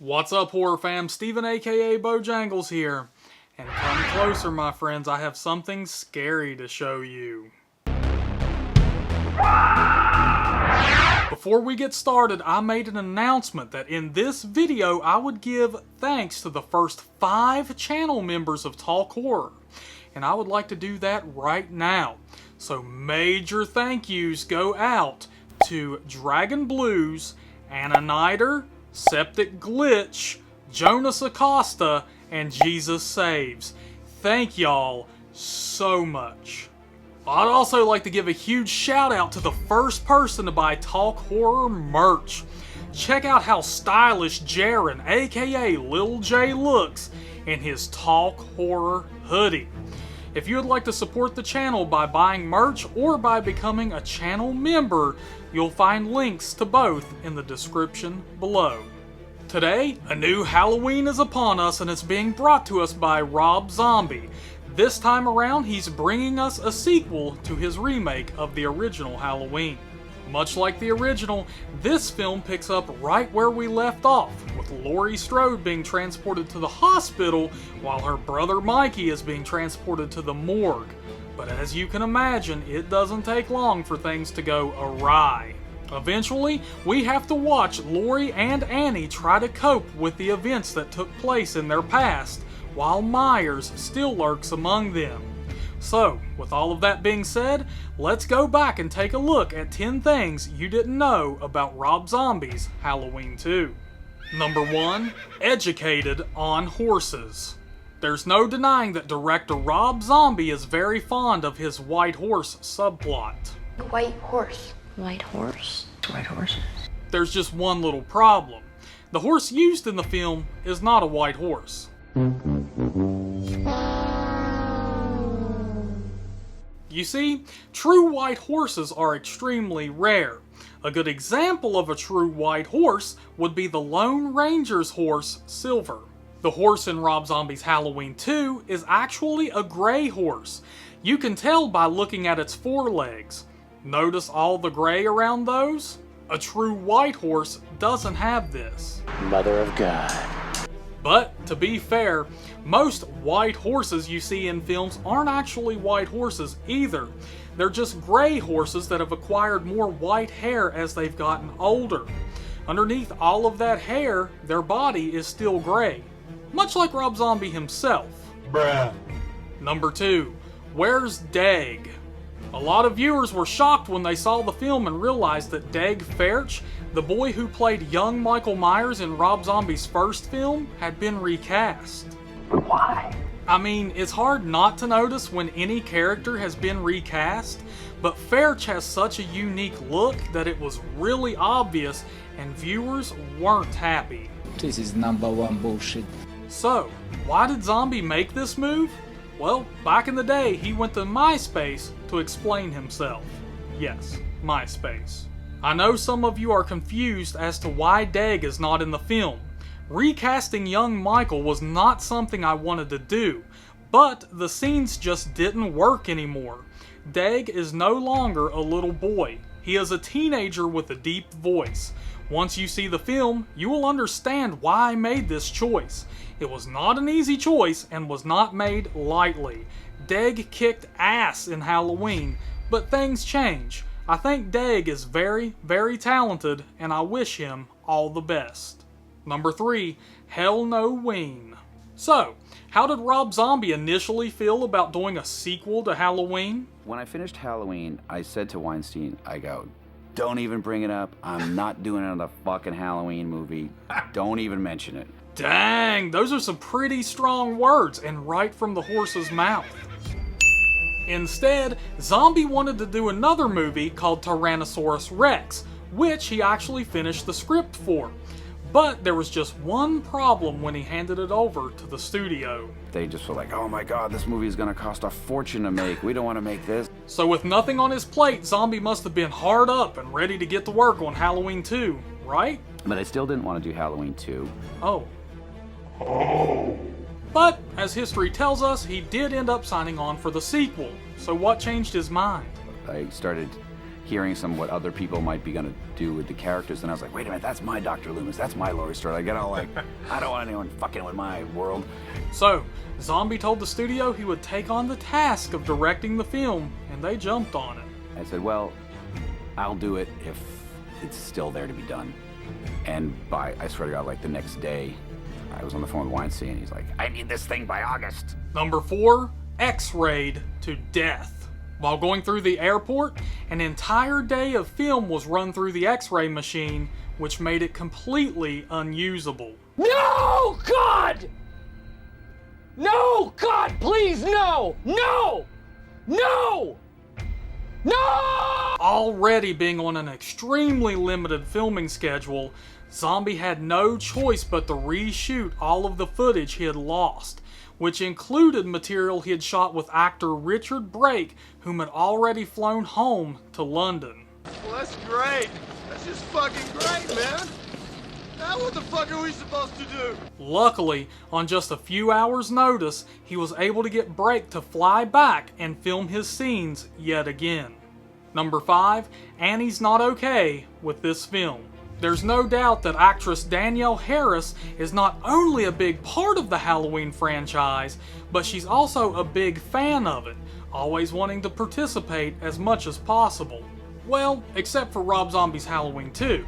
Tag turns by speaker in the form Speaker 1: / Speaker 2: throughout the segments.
Speaker 1: What's up, horror fam? Steven A.K.A. Bojangles here. And come closer, my friends, I have something scary to show you. Before we get started, I made an announcement that in this video I would give thanks to the first 5 channel members of Talk Horror. And I would like to do that right now. So major thank yous go out to Dragon Blues, Anna Neider, Septic Glitch, Jonas Acosta, and Jesus Saves. Thank y'all so much. I'd also like to give a huge shout out to the first person to buy Talk Horror merch. Check out how stylish Jaren, aka Lil J, looks in his Talk Horror hoodie. If you would like to support the channel by buying merch or by becoming a channel member, you'll find links to both in the description below. Today, a new Halloween is upon us and it's being brought to us by Rob Zombie. This time around, he's bringing us a sequel to his remake of the original Halloween. Much like the original, this film picks up right where we left off, with Laurie Strode being transported to the hospital while her brother Mikey is being transported to the morgue. But as you can imagine, it doesn't take long for things to go awry. Eventually, we have to watch Laurie and Annie try to cope with the events that took place in their past, while Myers still lurks among them. So, with all of that being said, let's go back and take a look at 10 things you didn't know about Rob Zombie's Halloween 2. Number 1. Educated on horses. There's no denying that director Rob Zombie is very fond of his white horse subplot.
Speaker 2: White horse.
Speaker 3: White horse? White horses.
Speaker 1: There's just one little problem. The horse used in the film is not a white horse. You see, true white horses are extremely rare. A good example of a true white horse would be the Lone Ranger's horse, Silver. The horse in Rob Zombie's Halloween 2 is actually a gray horse. You can tell by looking at its forelegs. Notice all the gray around those? A true white horse doesn't have this.
Speaker 4: Mother of God.
Speaker 1: But, to be fair, most white horses you see in films aren't actually white horses either. They're just gray horses that have acquired more white hair as they've gotten older. Underneath all of that hair, their body is still gray. Much like Rob Zombie himself.
Speaker 4: Bruh.
Speaker 1: Number 2. Where's Daeg? A lot of viewers were shocked when they saw the film and realized that Daeg Faerch, the boy who played young Michael Myers in Rob Zombie's first film, had been recast.
Speaker 4: Why?
Speaker 1: I mean, it's hard not to notice when any character has been recast, but Faerch has such a unique look that it was really obvious and viewers weren't happy.
Speaker 5: This is #1 bullshit.
Speaker 1: So, why did Zombie make this move? Well, back in the day, he went to MySpace to explain himself. Yes, MySpace. I know some of you are confused as to why Daeg is not in the film. Recasting young Michael was not something I wanted to do, but the scenes just didn't work anymore. Daeg is no longer a little boy. He is a teenager with a deep voice. Once you see the film, you will understand why I made this choice. It was not an easy choice and was not made lightly. Daeg kicked ass in Halloween, but things change. I think Daeg is very, very talented, and I wish him all the best. Number 3. Hell No Ween. So, how did Rob Zombie initially feel about doing a sequel to Halloween?
Speaker 6: When I finished Halloween, I said to Weinstein, I go, don't even bring it up. I'm not doing another fucking Halloween movie. Don't even mention it.
Speaker 1: Dang, those are some pretty strong words, and right from the horse's mouth. Instead, Zombie wanted to do another movie called Tyrannosaurus Rex, which he actually finished the script for. But there was just one problem when he handed it over to the studio.
Speaker 6: They just were like, oh my god, this movie is gonna cost a fortune to make. We don't want to make this.
Speaker 1: So with nothing on his plate, Zombie must have been hard up and ready to get to work on Halloween 2, right?
Speaker 6: But I still didn't want to do Halloween 2.
Speaker 1: Oh. But, as history tells us, he did end up signing on for the sequel. So what changed his mind?
Speaker 6: I started hearing what other people might be gonna do with the characters, and I was like, wait a minute, that's my Dr. Loomis, that's my Laurie Strode. I get all like, I don't want anyone fucking with my world.
Speaker 1: So, Zombie told the studio he would take on the task of directing the film, and they jumped on it.
Speaker 6: I said, well, I'll do it if it's still there to be done. And I swear to God, like the next day, I was on the phone with Weinstein, and he's like, I need this thing by August.
Speaker 1: Number 4, X-Rayed to death. While going through the airport, an entire day of film was run through the X-ray machine, which made it completely unusable.
Speaker 2: No, God! No, God, please, no! No! No! No!
Speaker 1: Already being on an extremely limited filming schedule, Zombie had no choice but to reshoot all of the footage he had lost, which included material he had shot with actor Richard Brake, whom had already flown home to London.
Speaker 7: Well, that's great. That's just fucking great, man. Now what the fuck are we supposed to do?
Speaker 1: Luckily, on just a few hours' notice, he was able to get Brake to fly back and film his scenes yet again. Number 5, Annie's not okay with this film. There's no doubt that actress Danielle Harris is not only a big part of the Halloween franchise, but she's also a big fan of it, always wanting to participate as much as possible. Well, except for Rob Zombie's Halloween 2.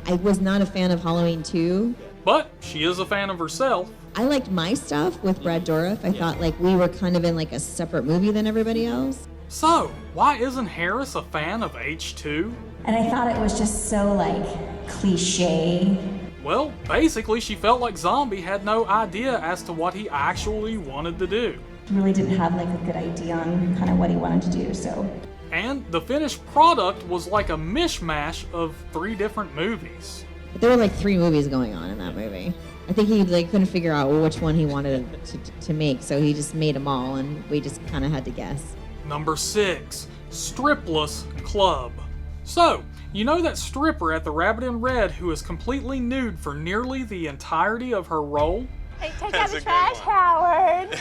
Speaker 8: I was not a fan of Halloween 2.
Speaker 1: But she is a fan of herself.
Speaker 8: I liked my stuff with Brad Dourif. I thought like we were kind of in like a separate movie than everybody else.
Speaker 1: So, why isn't Harris a fan of H2?
Speaker 9: And I thought it was just so, like, cliche.
Speaker 1: Well, basically she felt like Zombie had no idea as to what he actually wanted to do.
Speaker 9: Really didn't have, like, a good idea on kind of what he wanted to do, so.
Speaker 1: And the finished product was like a mishmash of 3 different movies.
Speaker 8: But there were like 3 movies going on in that movie. I think he like couldn't figure out which one he wanted to make, so he just made them all, and we just kind of had to guess.
Speaker 1: Number 6, Stripless Club. So, you know that stripper at the Rabbit in Red who is completely nude for nearly the entirety of her role?
Speaker 10: Hey, take out the trash, Howard!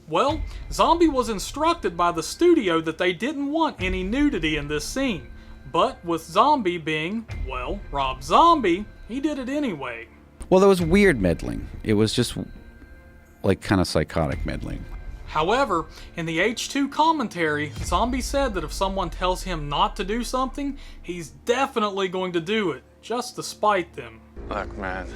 Speaker 1: Well, Zombie was instructed by the studio that they didn't want any nudity in this scene. But with Zombie being, well, Rob Zombie, he did it anyway.
Speaker 6: Well, there was weird meddling. It was just like kind of psychotic meddling.
Speaker 1: However, in the H2 commentary, Zombie said that if someone tells him not to do something, he's definitely going to do it, just to spite them.
Speaker 7: Look, man.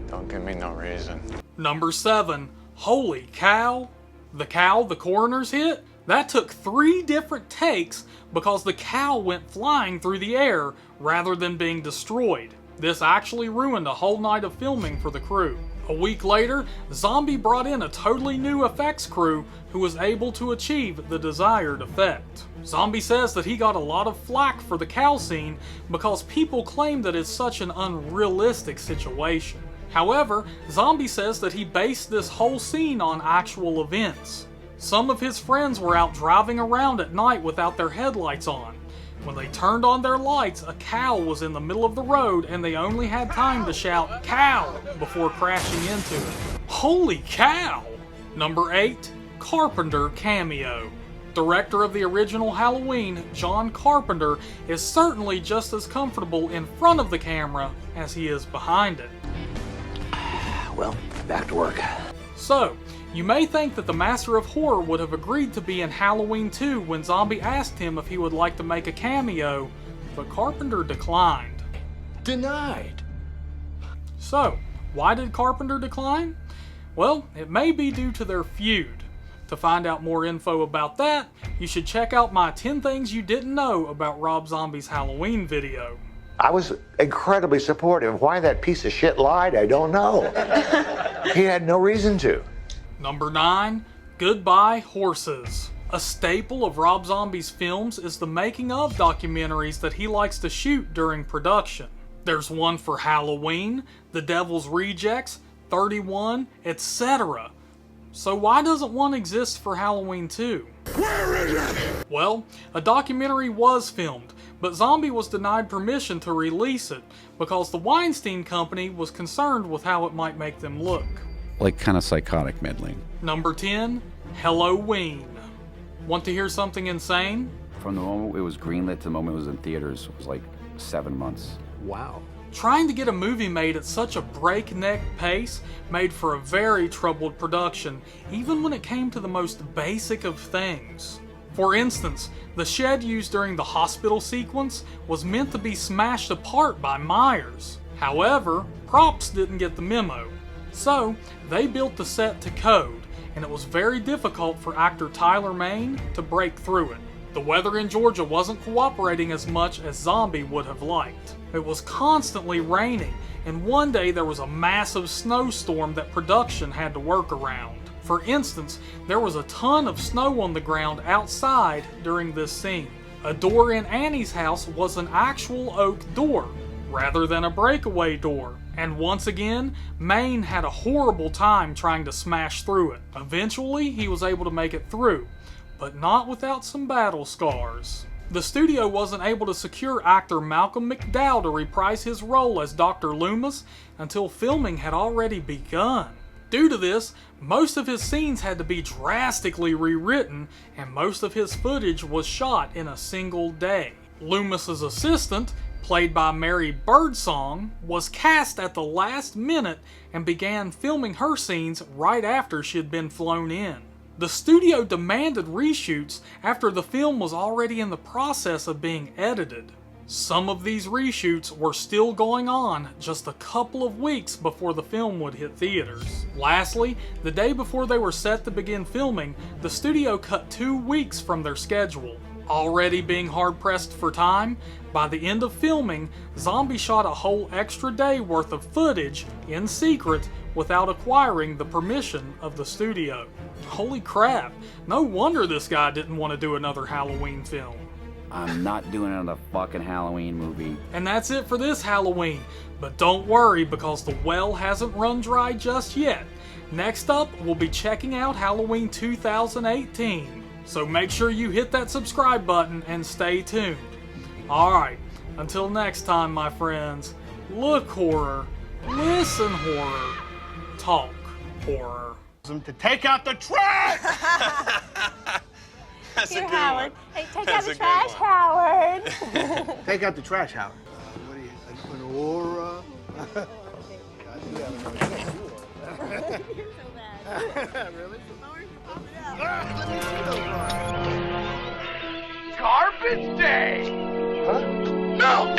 Speaker 7: Don't give me no reason.
Speaker 1: Number 7, Holy Cow. The cow the coroners hit? That took 3 different takes because the cow went flying through the air rather than being destroyed. This actually ruined a whole night of filming for the crew. A week later, Zombie brought in a totally new effects crew who was able to achieve the desired effect. Zombie says that he got a lot of flack for the cow scene because people claim that it's such an unrealistic situation. However, Zombie says that he based this whole scene on actual events. Some of his friends were out driving around at night without their headlights on. When they turned on their lights, a cow was in the middle of the road and they only had time to shout, "Cow!" before crashing into it. Holy cow! Number 8, Carpenter Cameo. Director of the original Halloween, John Carpenter, is certainly just as comfortable in front of the camera as he is behind it.
Speaker 4: Well, back to work.
Speaker 1: So, you may think that the Master of Horror would have agreed to be in Halloween 2 when Zombie asked him if he would like to make a cameo, but Carpenter declined.
Speaker 4: Denied.
Speaker 1: So, why did Carpenter decline? Well, it may be due to their feud. To find out more info about that, you should check out my 10 Things You Didn't Know About Rob Zombie's Halloween video.
Speaker 11: I was incredibly supportive. Why that piece of shit lied, I don't know. He had no reason to.
Speaker 1: Number 9, Goodbye Horses. A staple of Rob Zombie's films is the making of documentaries that he likes to shoot during production. There's one for Halloween, The Devil's Rejects, 31, etc. So why doesn't one exist for Halloween 2?
Speaker 4: Where is it?
Speaker 1: Well, a documentary was filmed, but Zombie was denied permission to release it because the Weinstein Company was concerned with how it might make them look.
Speaker 6: Like kind of psychotic meddling.
Speaker 1: Number 10, Halloween. Want to hear something insane?
Speaker 6: From the moment it was greenlit to the moment it was in theaters was like 7 months.
Speaker 4: Wow.
Speaker 1: Trying to get a movie made at such a breakneck pace made for a very troubled production, even when it came to the most basic of things. For instance, the shed used during the hospital sequence was meant to be smashed apart by Myers. However, props didn't get the memo. So, they built the set to code, and it was very difficult for actor Tyler Mane to break through it. The weather in Georgia wasn't cooperating as much as Zombie would have liked. It was constantly raining, and one day there was a massive snowstorm that production had to work around. For instance, there was a ton of snow on the ground outside during this scene. A door in Annie's house was an actual oak door, rather than a breakaway door. And once again, Mane had a horrible time trying to smash through it. Eventually, he was able to make it through, but not without some battle scars. The studio wasn't able to secure actor Malcolm McDowell to reprise his role as Dr. Loomis until filming had already begun. Due to this, most of his scenes had to be drastically rewritten, and most of his footage was shot in a single day. Loomis's assistant, played by Mary Birdsong, was cast at the last minute and began filming her scenes right after she had been flown in. The studio demanded reshoots after the film was already in the process of being edited. Some of these reshoots were still going on just a couple of weeks before the film would hit theaters. Lastly, the day before they were set to begin filming, the studio cut 2 weeks from their schedule. Already being hard-pressed for time, by the end of filming, Zombie shot a whole extra day worth of footage in secret without acquiring the permission of the studio. Holy crap, no wonder this guy didn't want to do another Halloween film.
Speaker 6: I'm not doing another fucking Halloween movie.
Speaker 1: And that's it for this Halloween, but don't worry because the well hasn't run dry just yet. Next up, we'll be checking out Halloween 2018. So make sure you hit that subscribe button and stay tuned. Alright, until next time my friends, look horror, listen horror, talk horror.
Speaker 7: To take out the trash!
Speaker 10: That's Here, Howard. Hey, take out the trash, Howard.
Speaker 4: Take out the trash, Howard. What are you, an aura?
Speaker 10: You're so bad.
Speaker 4: Really?
Speaker 7: Carpet Day!
Speaker 4: Huh?
Speaker 7: No!